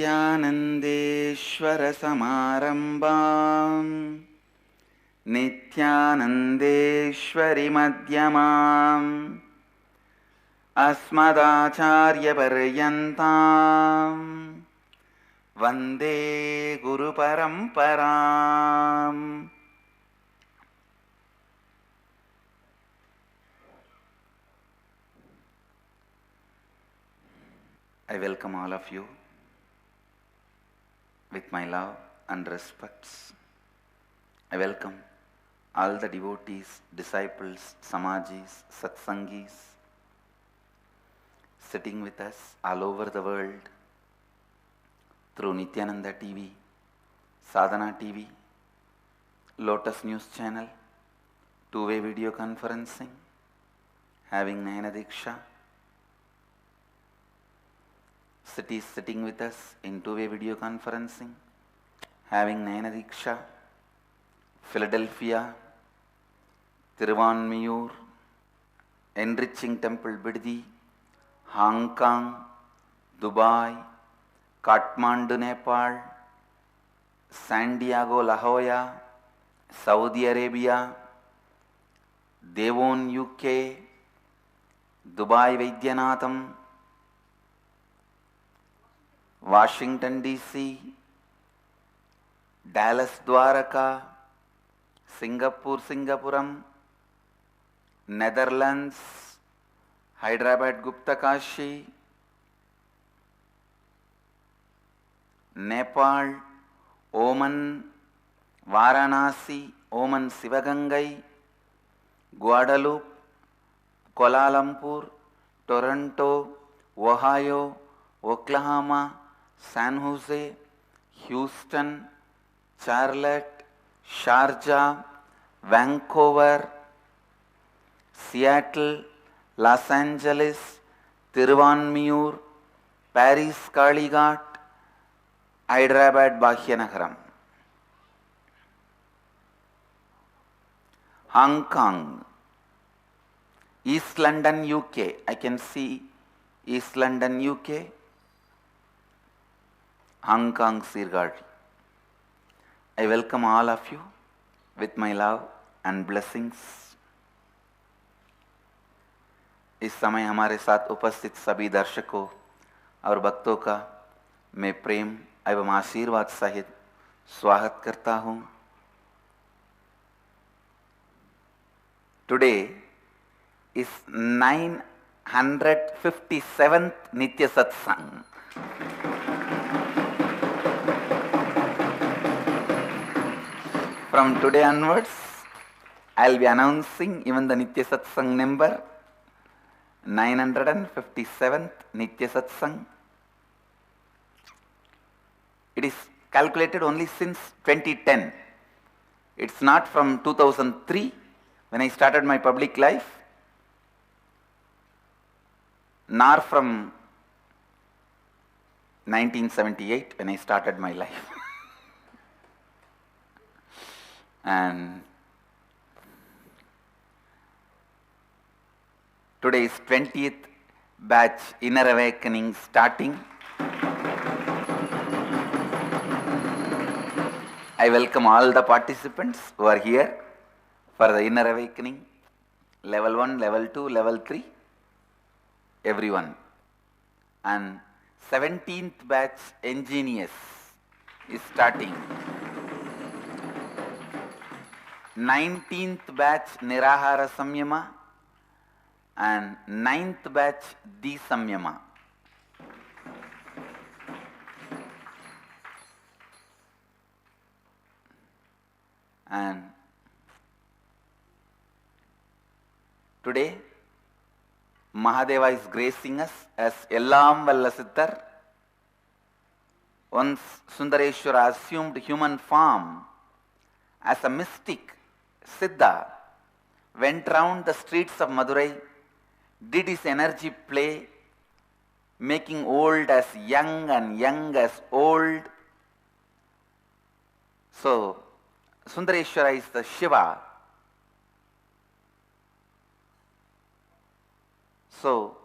नित्यानन्देश्वरसमारम्भाम् नित्यानन्देश्वरि मध्यमाम् अस्मदाचार्यपर्यन्ताम् वन्दे गुरुपरम्पराम्. I welcome all of you with my love and respects. I welcome all the devotees, disciples, samajis, satsangis sitting with us all over the world through Nityananda TV, Sadhana TV, Lotus News Channel, two-way video conferencing, having Nayana Diksha, cities sitting with us in two-way video conferencing, having Nayana Diksha, Philadelphia, Tiruvanmiyur, Enriching Temple Biddi, Hong Kong, Dubai, Kathmandu, Nepal, San Diego, La Jolla, Saudi Arabia, Devon, UK, Dubai, Vaidyanatham, Washington DC, Dallas, Dwaraka, Singapore, Singapuram, Netherlands, Hyderabad, Gupta Kashi, Nepal, Oman, Varanasi, Oman Sivagangai, Guadeloupe, Kuala Lumpur, Toronto, Ohio, Oklahoma, San Jose, Houston, Charlotte, Sharjah, Vancouver, Seattle, Los Angeles, Tiruvanmiyur, Paris, Kalighat, Hyderabad, Bhagyanagaram, Hong Kong, East London, UK. I can see East London, UK, Hong Kong, Sirgardi. I welcome all of you with my love and blessings. इस समय हमारे साथ उपस्थित सभी दर्शकों और भक्तों का मैं प्रेम एवं आशीर्वाद सहित स्वागत करता हूँ. Today is 957th Nitya Satsang. From today onwards, I'll be announcing even the Nitya Satsang number, 957th Nitya Satsang. It is calculated only since 2010. It's not from 2003 when I started my public life, nor from 1978 when I started my life. And today is 20th batch Inner Awakening starting. I welcome all the participants who are here for the Inner Awakening, level 1, level 2, level 3, everyone. And 17th batch Ingenious is starting. 19th batch Nirahara Samyama and 9th batch Di Samyama. And today Mahadeva is gracing us as Ellam Valla Siddhar. Once Sundareshwara assumed human form as a mystic Siddha, went round the streets of Madurai, did his energy play, making old as young and young as old. So, Sundareshwara is the Shiva. So,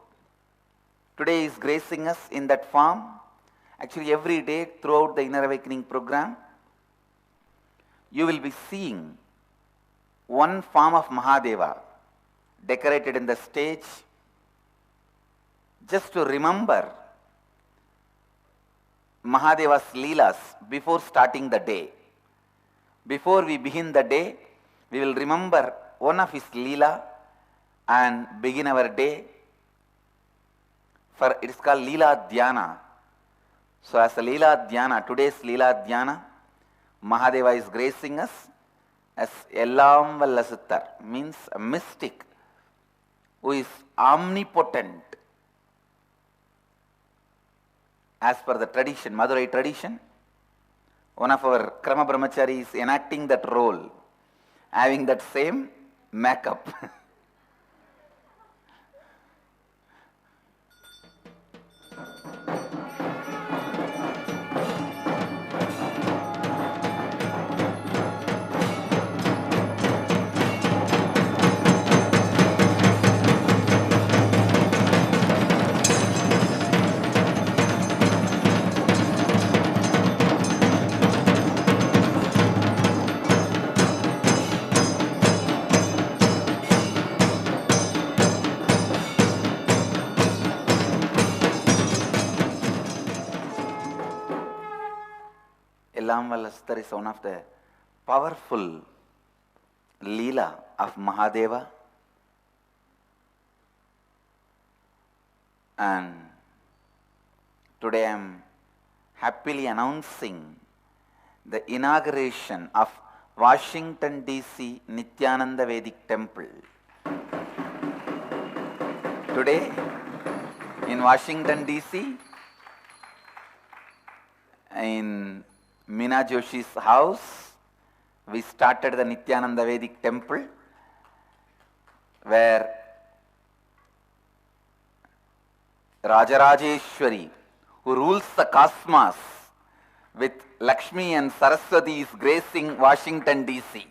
today is gracing us in that form, Actually, every day throughout the Inner Awakening program, you will be seeing one form of Mahadeva decorated in the stage, just to remember Mahadeva's Leelas before starting the day. Before we begin the day, we will remember one of his Leela and begin our day. For it is called Leela Dhyana. So as a Leela Dhyana, today's Leela Dhyana, Mahadeva is gracing us as Ellam Vallasittar, means a mystic who is omnipotent. As per the tradition, Madurai tradition, one of our Krama Brahmachari is enacting that role, having that same makeup. Ellam Vallasittar is one of the powerful Leela of Mahadeva, and today I am happily announcing the inauguration of Washington DC Nityananda Vedic Temple. Today in Washington DC, in Meena Joshi's house, we started the Nityananda Vedic Temple, where Rajarajeshwari, who rules the cosmos, with Lakshmi and Saraswati, is gracing Washington DC.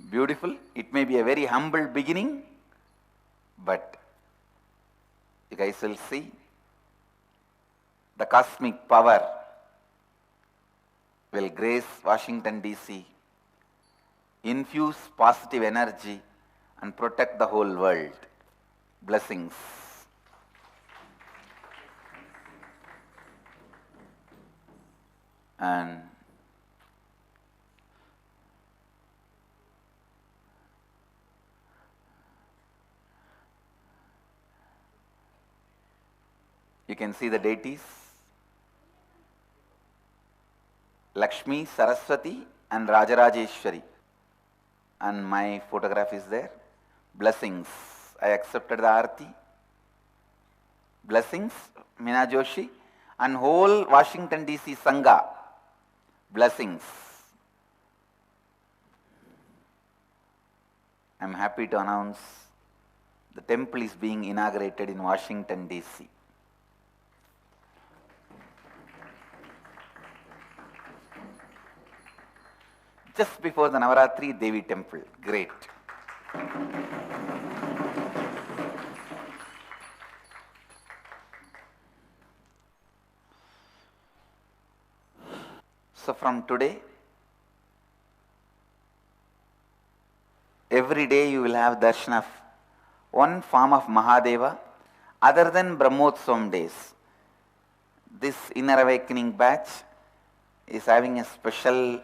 Beautiful. It may be a very humble beginning, but you guys will see the cosmic power will grace Washington DC, infuse positive energy and protect the whole world. Blessings. And you can see the deities, Lakshmi, Saraswati and Rajarajeshwari, and my photograph is there. Blessings. I accepted the Aarti. Blessings, Meena Joshi and whole Washington DC Sangha. Blessings. I am happy to announce the temple is being inaugurated in Washington DC. Just before the Navaratri Devi temple. Great. So from today, every day you will have darshan of one form of Mahadeva other than Brahmotsavam days. This Inner Awakening batch is having a special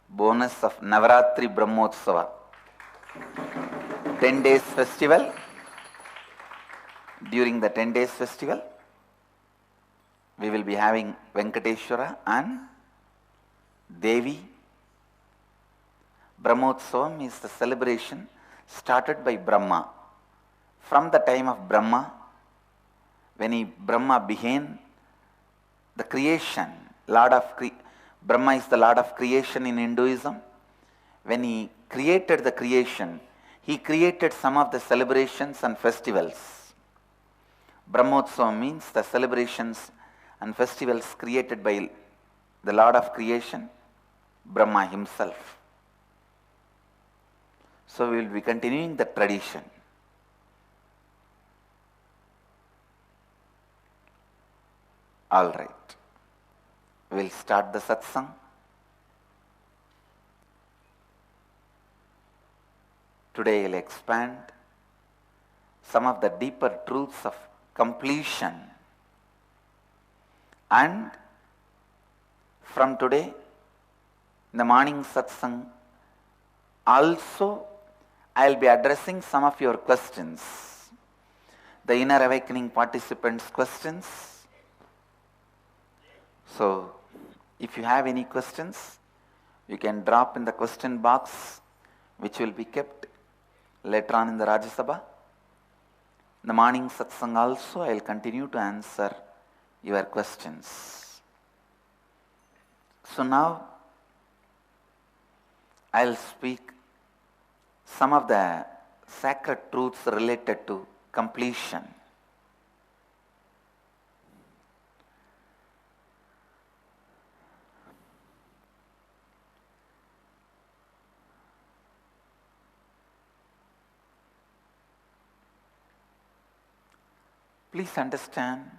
bonus of Navaratri Brahmotsava. 10 days festival. During the 10 days festival, we will be having Venkateshwara and Devi. Brahmotsavam is the celebration started by Brahma. From the time of Brahma, when Brahma began the creation, Brahma is the Lord of creation in Hinduism. When he created the creation, he created some of the celebrations and festivals. Brahmotsavam means the celebrations and festivals created by the Lord of creation, Brahma himself. So we will be continuing the tradition. All right. We'll start the satsang. Today I'll expand some of the deeper truths of completion. And from today, in the morning satsang, also I'll be addressing some of your questions, the inner awakening participants' questions. So, if you have any questions, you can drop in the question box, which will be kept later on in the Rajya Sabha. In the morning satsang also, I will continue to answer your questions. So now, I will speak some of the sacred truths related to completion. Please understand,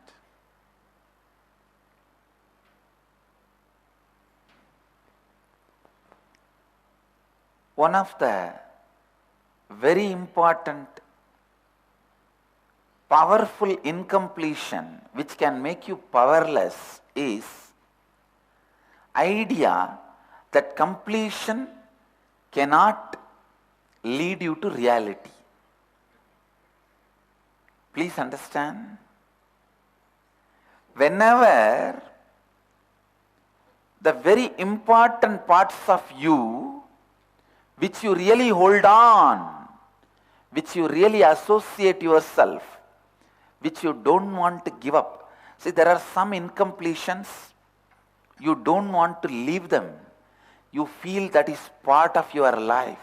one of the very important, powerful incompletion which can make you powerless is idea that completion cannot lead you to reality. Please understand, whenever the very important parts of you which you really hold on, which you really associate yourself, which you don't want to give up. See, there are some incompletions, you don't want to leave them. You feel that is part of your life,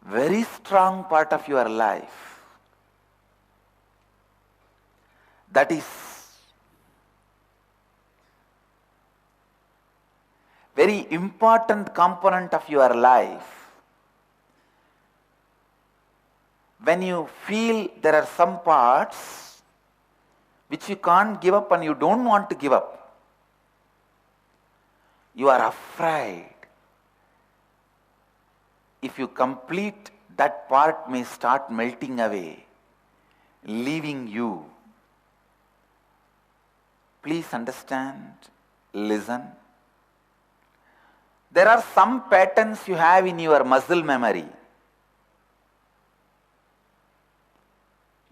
very strong part of your life. That is very important component of your life. When you feel there are some parts which you can't give up and you don't want to give up, you are afraid if you complete, that part may start melting away, leaving you. Please understand, listen. There are some patterns you have in your muscle memory,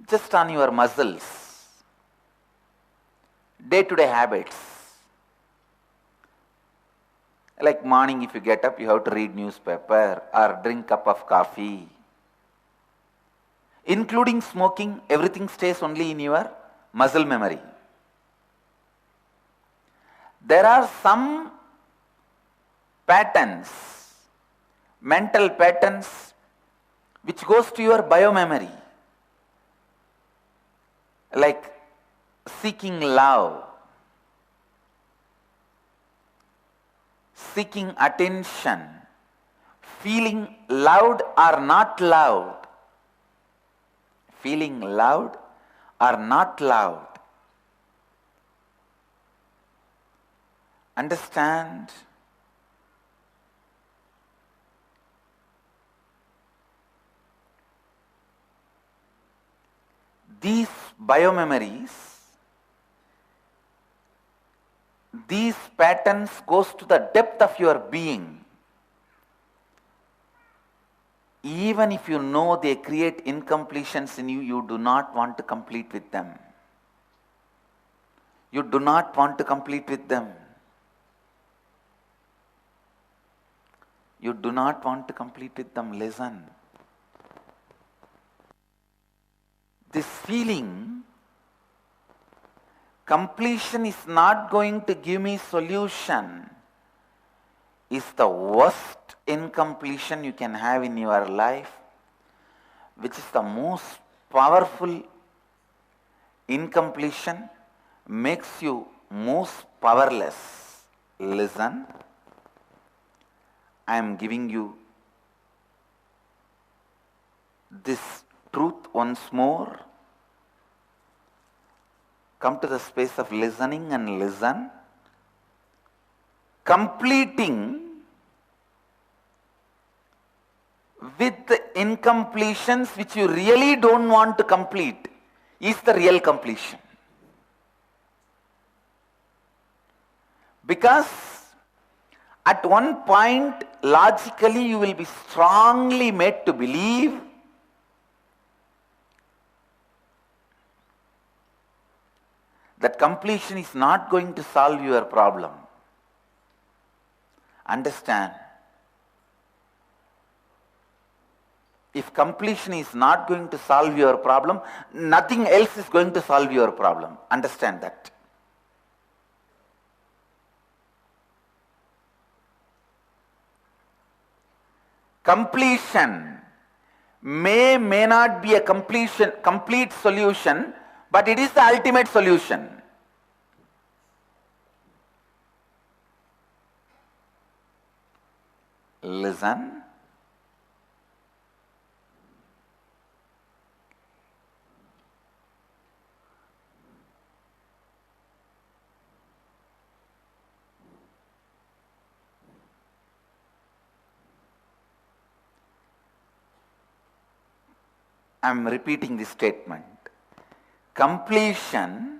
just on your muscles, day-to-day habits. Like morning, if you get up, you have to read newspaper or drink cup of coffee. Including smoking, everything stays only in your muscle memory. There are some patterns, mental patterns, which goes to your biomemory, like seeking love, seeking attention, feeling loud or not loud, feeling loud or not loud. Understand? These biomemories, these patterns goes to the depth of your being. Even if you know they create incompletions in you, you do not want to complete with them. You do not want to complete with them. You do not want to complete with them. Listen. This feeling, completion is not going to give me solution, is the worst incompletion you can have in your life, which is the most powerful incompletion, makes you most powerless. Listen, I am giving you this truth once more. Come to the space of listening and listen. Completing with the incompletions which you really don't want to complete is the real completion. Because at one point, logically, you will be strongly made to believe that completion is not going to solve your problem. Understand, if completion is not going to solve your problem, nothing else is going to solve your problem. Understand that. Completion may not be a complete solution, but it is the ultimate solution. Listen. I am repeating this statement. Completion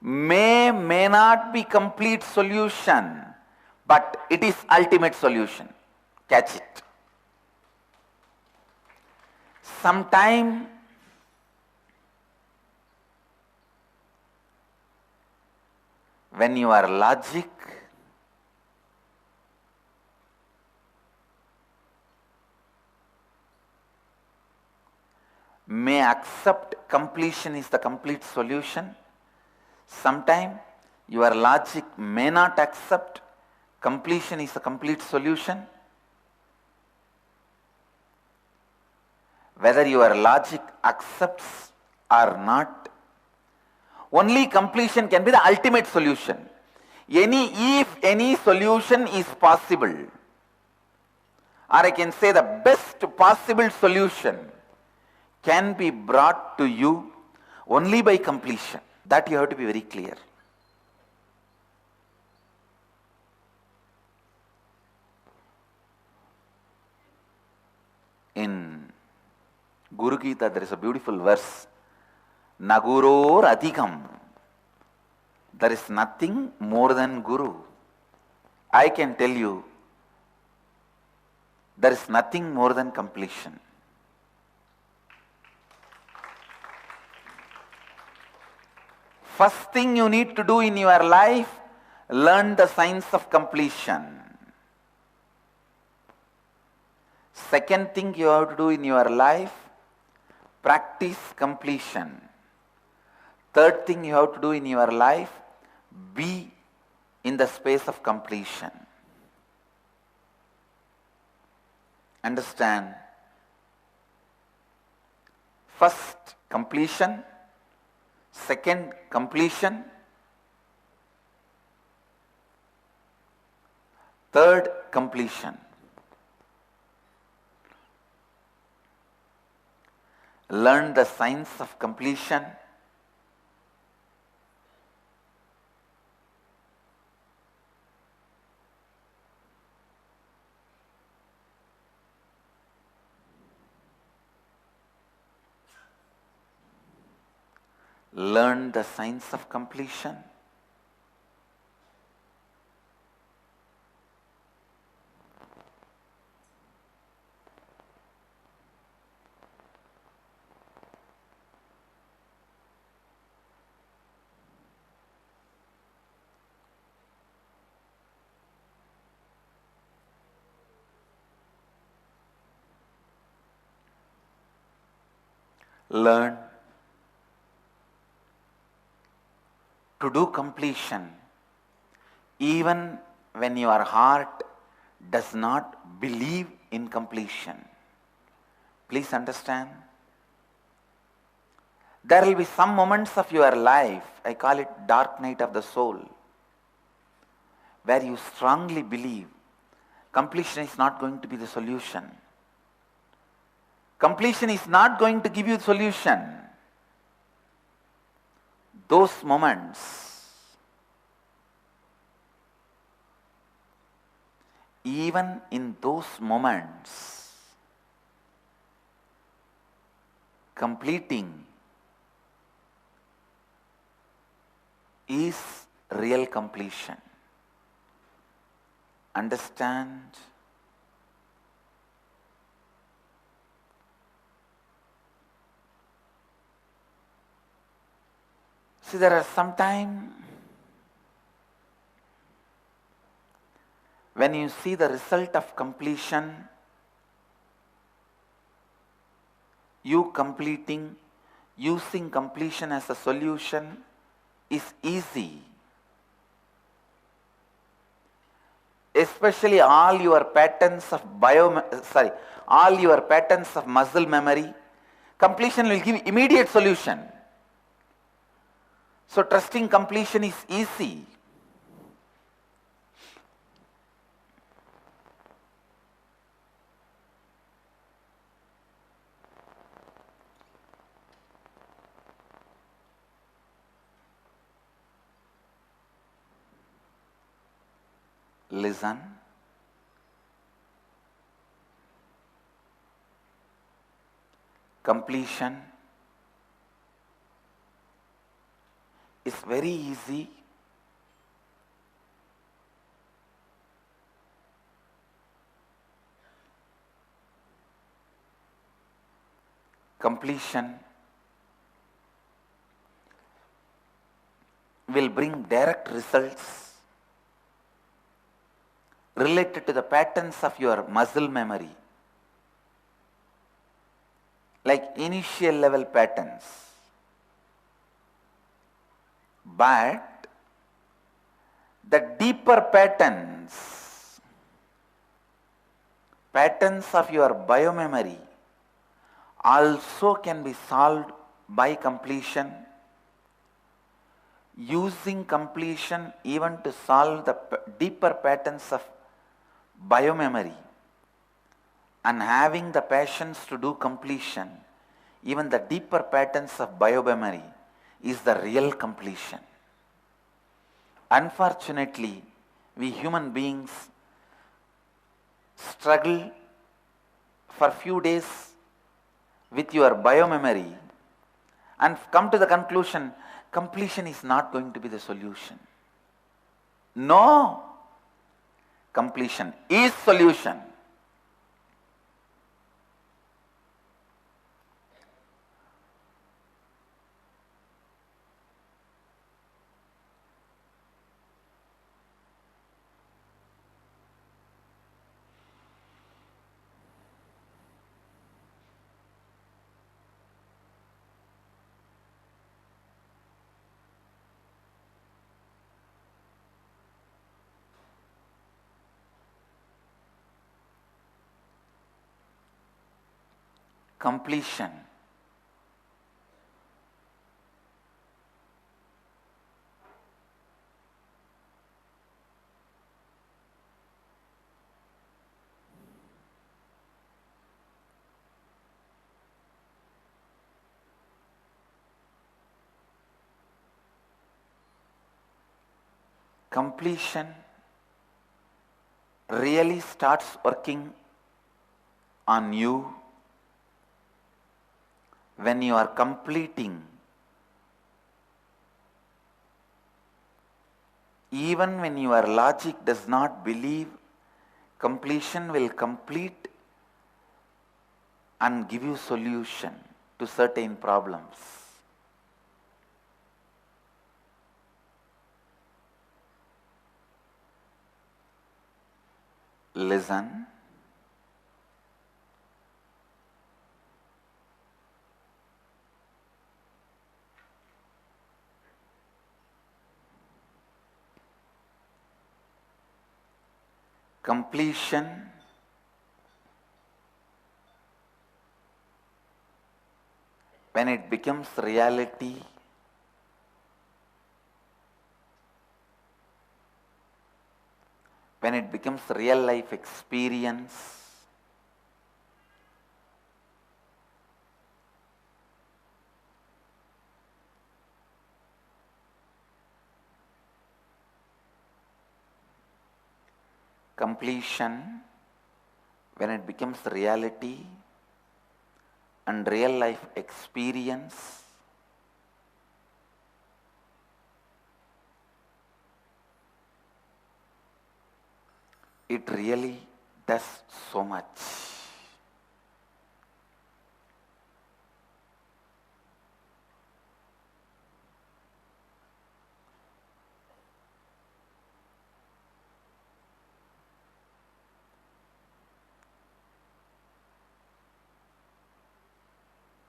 may not be complete solution, but it is ultimate solution. Catch it. Sometime when your logic may accept completion is the complete solution, sometime your logic may not accept completion is the complete solution. Whether your logic accepts or not, only completion can be the ultimate solution. If any solution is possible, or I can say the best possible solution can be brought to you only by completion. That you have to be very clear. In Guru Gita, there is a beautiful verse, Naguror Adhikam. There is nothing more than Guru. I can tell you, there is nothing more than completion. First thing you need to do in your life, learn the science of completion. Second thing you have to do in your life, practice completion. Third thing you have to do in your life, be in the space of completion. Understand? First, completion. Second, completion. Third, completion. Learn the science of completion. Learn the science of completion. Learn to do completion even when your heart does not believe in completion. Please understand. There will be some moments of your life, I call it dark night of the soul, where you strongly believe completion is not going to be the solution. Completion is not going to give you the solution. Those moments, even in those moments, completing is real completion. Understand? See, there are sometimes when you see the result of completion, you completing, using completion as a solution is easy. Especially all your patterns of all your patterns of muscle memory, completion will give immediate solution. So trusting completion is easy. Listen. Completion is very easy. Completion will bring direct results related to the patterns of your muscle memory, like initial level patterns. But the deeper patterns of your biomemory also can be solved by completion. Using completion even to solve the deeper patterns of biomemory and having the passions to do completion, even the deeper patterns of biomemory is the real completion. Unfortunately, we human beings struggle for few days with your biomemory and come to the conclusion completion is not going to be the solution. No, completion is solution. Completion completion really starts working on you when you are completing. Even when your logic does not believe, completion will complete and give you solution to certain problems. Listen. Completion when it becomes reality, when it becomes real life experience, completion, when it becomes reality and real life experience, it really does so much.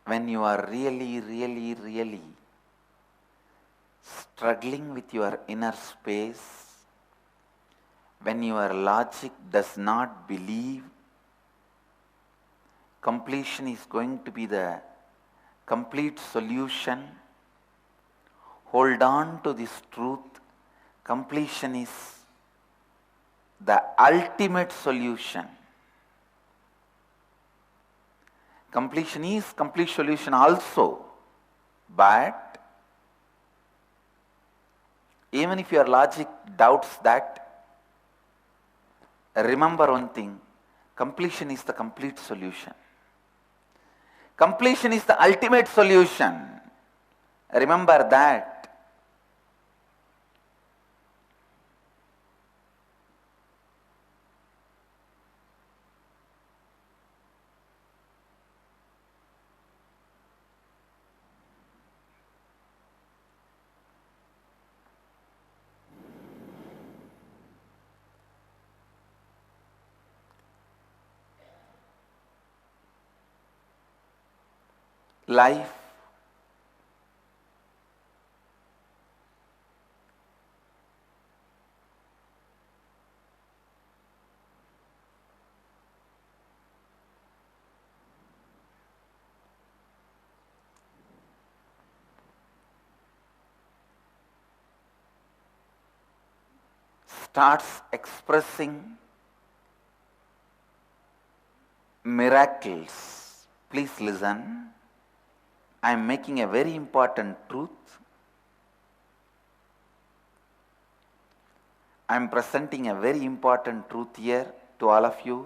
When you are really struggling with your inner space, when your logic does not believe completion is going to be the complete solution, hold on to this truth. Completion is the ultimate solution. Completion is complete solution also, but even if your logic doubts that, remember one thing, completion is the complete solution. Completion is the ultimate solution. Remember that. Life starts expressing miracles. Please listen. I am making a very important truth. I am presenting a very important truth here to all of you.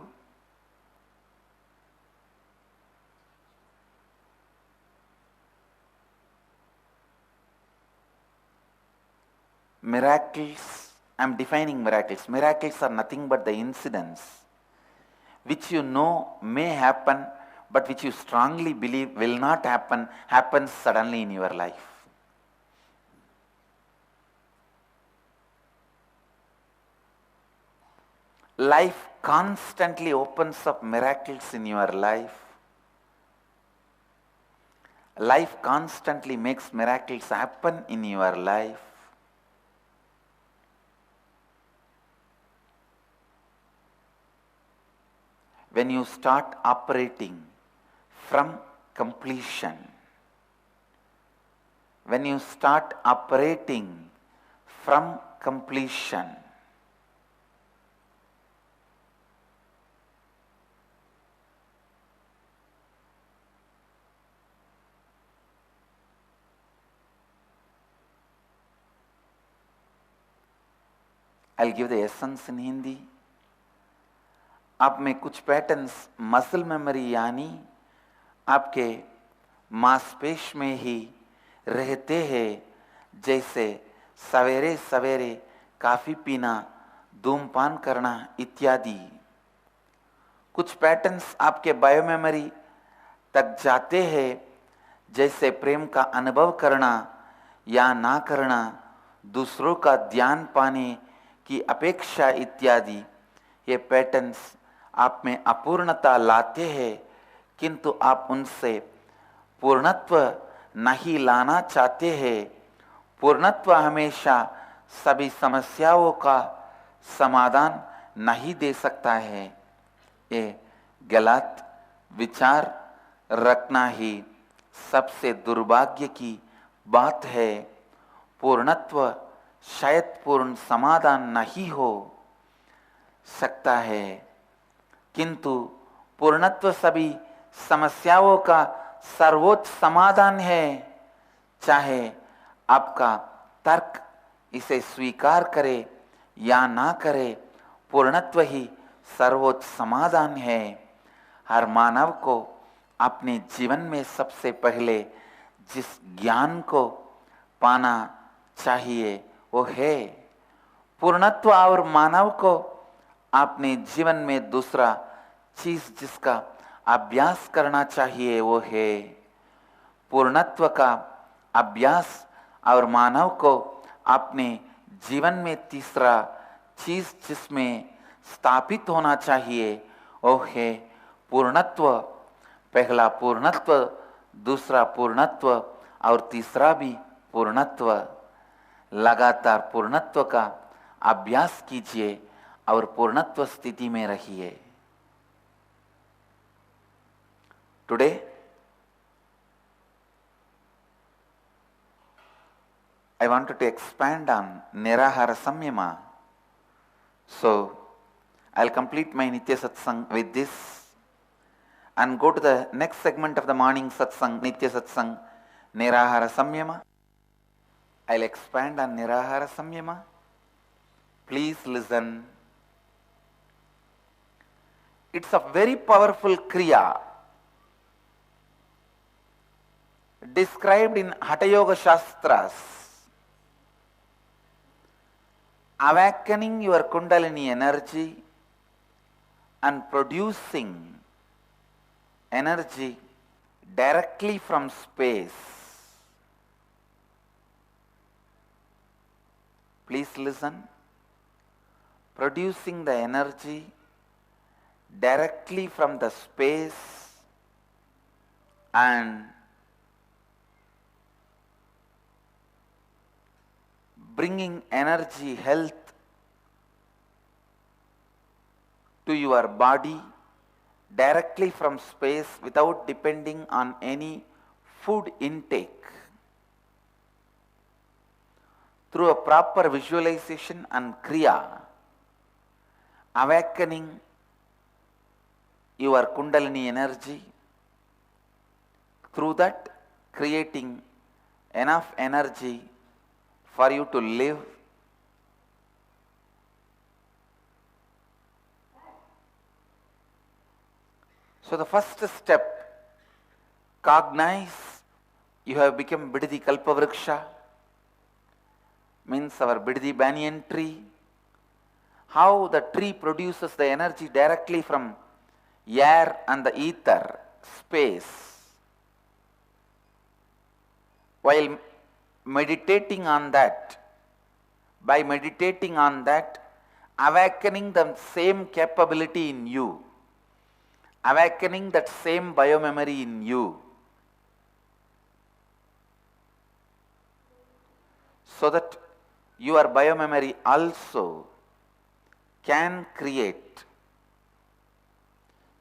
Miracles, I am defining miracles. Miracles are nothing but the incidents which you know may happen, but which you strongly believe will not happen, happens suddenly in your life. Life constantly opens up miracles in your life. Life constantly makes miracles happen in your life. When you start operating from completion, when you start operating from completion, I'll give the essence in Hindi. आप में कुछ patterns muscle memory यानी आपके मांसपेश में ही रहते हैं, जैसे सवेरे सवेरे कॉफी पीना, धूमपान करना इत्यादि। कुछ पैटर्न्स आपके बायो मेमोरी तक जाते हैं, जैसे प्रेम का अनुभव करना या ना करना, दूसरों का ध्यान पाने की अपेक्षा इत्यादि। ये पैटर्न्स आप में अपूर्णता लाते हैं, किंतु आप उनसे पूर्णत्व नहीं लाना चाहते हैं। पूर्णत्व हमेशा सभी समस्याओं का समाधान नहीं दे सकता है। ये गलत विचार रखना ही सबसे दुर्भाग्य की बात है। पूर्णत्व शायद पूर्ण समाधान नहीं हो सकता है, किंतु पूर्णत्व सभी समस्याओं का सर्वोच्च समाधान है। चाहे आपका तर्क इसे स्वीकार करे या ना करे, पूर्णत्व ही सर्वोच्च समाधान है। हर मानव को अपने जीवन में सबसे पहले जिस ज्ञान को पाना चाहिए वो है पूर्णत्व, और मानव को अपने जीवन में दूसरा चीज जिसका अभ्यास करना चाहिए वो है पूर्णत्व का अभ्यास, और मानव को अपने जीवन में तीसरा चीज जिसमें स्थापित होना चाहिए वो है पूर्णत्व। पहला पूर्णत्व, दूसरा पूर्णत्व और तीसरा भी पूर्णत्व। लगातार पूर्णत्व का अभ्यास कीजिए और पूर्णत्व स्थिति में रहिए। Today I wanted to expand on Nirahara Samyama. So I'll complete my Nitya Satsang with this and go to the next segment of the morning Satsang, Nitya Satsang, Nirahara Samyama. I'll expand on Nirahara Samyama. Please listen. It's a very powerful Kriya described in Hatha Yoga Shastras. Awakening your Kundalini energy and producing energy directly from space. Please listen. Producing the energy directly from the space and bringing energy, health to your body directly from space without depending on any food intake. Through a proper visualization and kriya, awakening your Kundalini energy, through that creating enough energy for you to live. So the first step, cognize you have become Bidadi Kalpavriksha, means our Bidadi banyan tree. How the tree produces the energy directly from air and the ether, space. While meditating on that, by meditating on that, awakening the same capability in you, awakening that same biomemory in you, so that your biomemory also can create,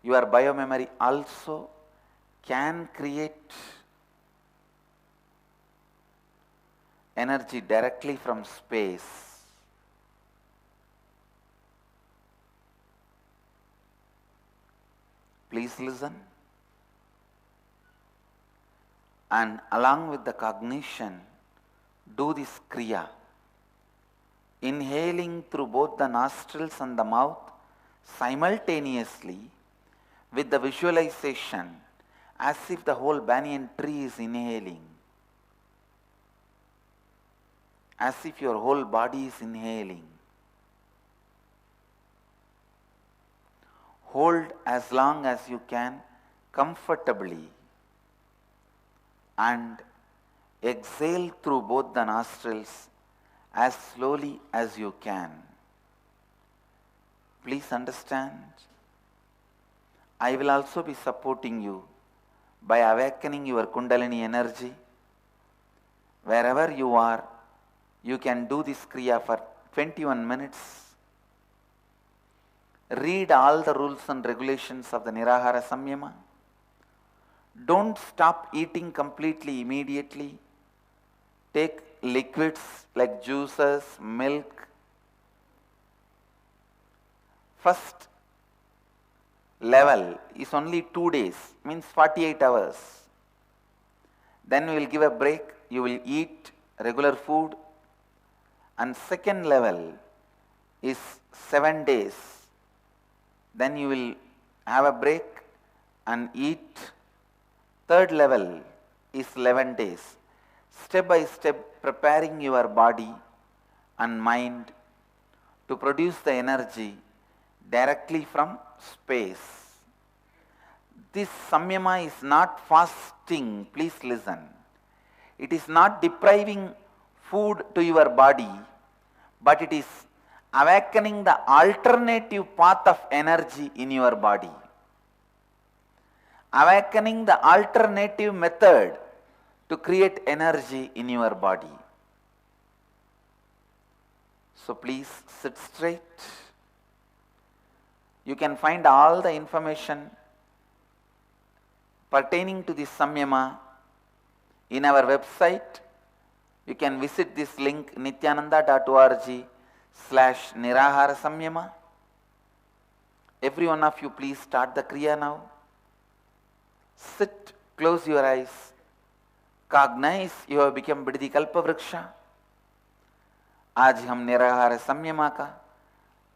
your biomemory also can create energy directly from space. Please listen. And along with the cognition, do this kriya. Inhaling through both the nostrils and the mouth simultaneously with the visualization as if the whole banyan tree is inhaling. As if your whole body is inhaling. Hold as long as you can comfortably and exhale through both the nostrils as slowly as you can. Please understand, I will also be supporting you by awakening your Kundalini energy. Wherever you are, you can do this kriya for 21 minutes. Read all the rules and regulations of the Nirahara Samyama. Don't stop eating completely immediately. Take liquids like juices, milk. First level is only 2 days, means 48 hours. Then we will give a break, you will eat regular food. And second level is 7 days. Then you will have a break and eat. Third level is 11 days. Step by step preparing your body and mind to produce the energy directly from space. This samyama is not fasting, please listen. It is not depriving food to your body, but it is awakening the alternative path of energy in your body. Awakening the alternative method to create energy in your body. So please sit straight. You can find all the information pertaining to this samyama in our website. You can visit this link nityananda.org/nirahara samyama. Every one of you please start the kriya now. Sit, close your eyes. Cognize you have become Biddi Kalpavriksha. आज हम निराहार संयमा का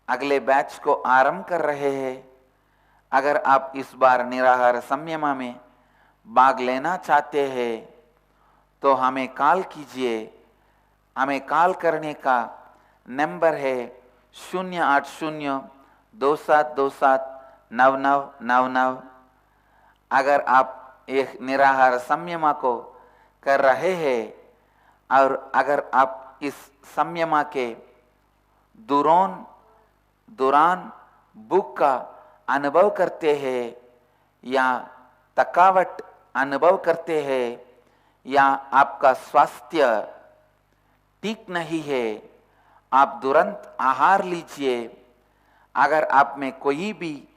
अगले batch को आरंभ कर रहे हैं। अगर आप इस बार निराहार संयमा में भाग लेना चाहते हैं तो हमें कॉल कीजिए। हमें कॉल करने का नंबर है 08027279999। अगर आप एक निराहार संयमा को कर रहे हैं और अगर आप इस संयमा के दौरान भूख का अनुभव करते हैं या थकावट अनुभव करते हैं या आपका स्वास्थ्य ठीक नहीं है, आप तुरंत आहार लीजिए। अगर आप में कोई भी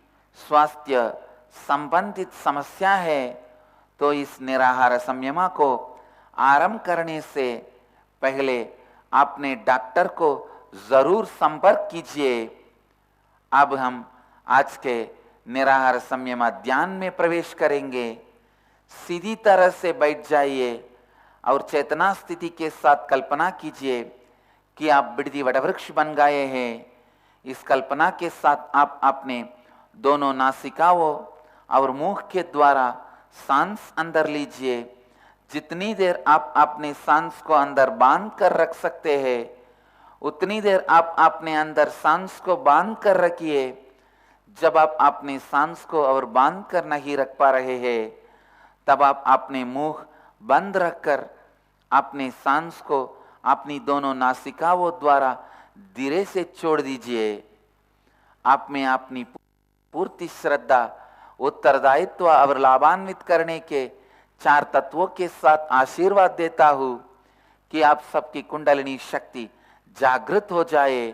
स्वास्थ्य संबंधित समस्या है तो इस निराहार संयमा को आरंभ करने से पहले अपने डॉक्टर को जरूर संपर्क कीजिए। अब हम आज के निराहार संयमा ध्यान में प्रवेश करेंगे। सीधी तरह से बैठ जाइए और चेतना स्थिति के साथ कल्पना कीजिए कि आप बिडदी वटवृक्ष बन गए हैं। इस कल्पना के साथ आप अपने दोनों नासिकाओं और मुख के द्वारा सांस अंदर लीजिए। जितनी देर आप अपने सांस को अंदर बांध कर रख सकते हैं उतनी देर आप अपने अंदर सांस को बांध कर रखिए। जब आप अपने सांस को और बांध कर नहीं रख पा रहे हैं तब आप अपने मुंह बंद रखकर अपने सांस को अपनी दोनों नासिकाओं द्वारा धीरे से छोड़ दीजिए। आप में अपनी पूर्ति श्रद्धा, उत्तरदायित्व और लाभान्वित करने के 4 तत्वों के साथ आशीर्वाद देता हूँ कि आप सबकी कुंडलिनी शक्ति जागृत हो जाए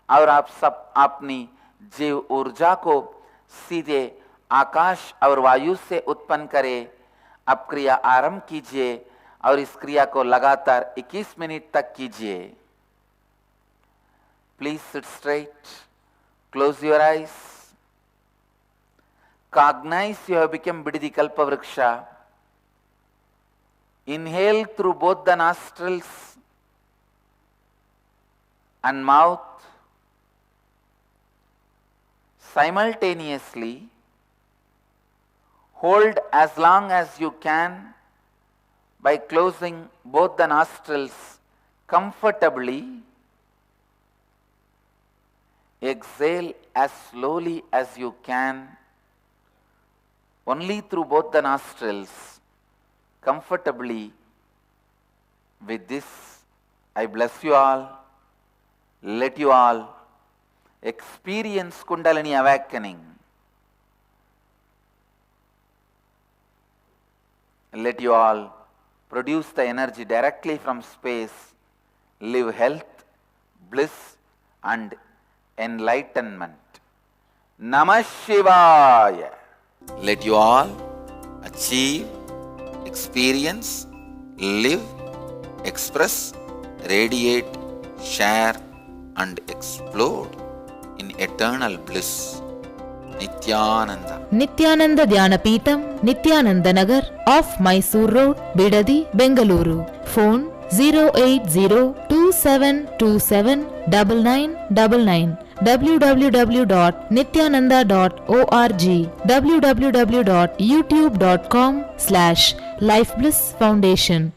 और आप सब अपनी जीव ऊर्जा को सीधे आकाश और वायु से उत्पन्न करें। अब क्रिया आरंभ कीजिए और इस क्रिया को लगातार 21 मिनट तक कीजिए। Please sit straight, close your eyes, cognize you have become Biddi Kalpavriksha. Inhale through both the nostrils and mouth. Simultaneously, hold as long as you can by closing both the nostrils comfortably. Exhale as slowly as you can, only through both the nostrils, comfortably. With this, I bless you all. Let you all experience Kundalini awakening. Let you all produce the energy directly from space. Live health, bliss and enlightenment. Namah Shivaya. Let you all achieve, experience, live, express, radiate, share and explode in eternal bliss. Nityananda. Nityananda Dhyanapitham, Nityananda Nagar, off Mysore Road, Bidadi, Bengaluru. Phone 08027279999, www.nityananda.org, www.youtube.com/lifeblissfoundation.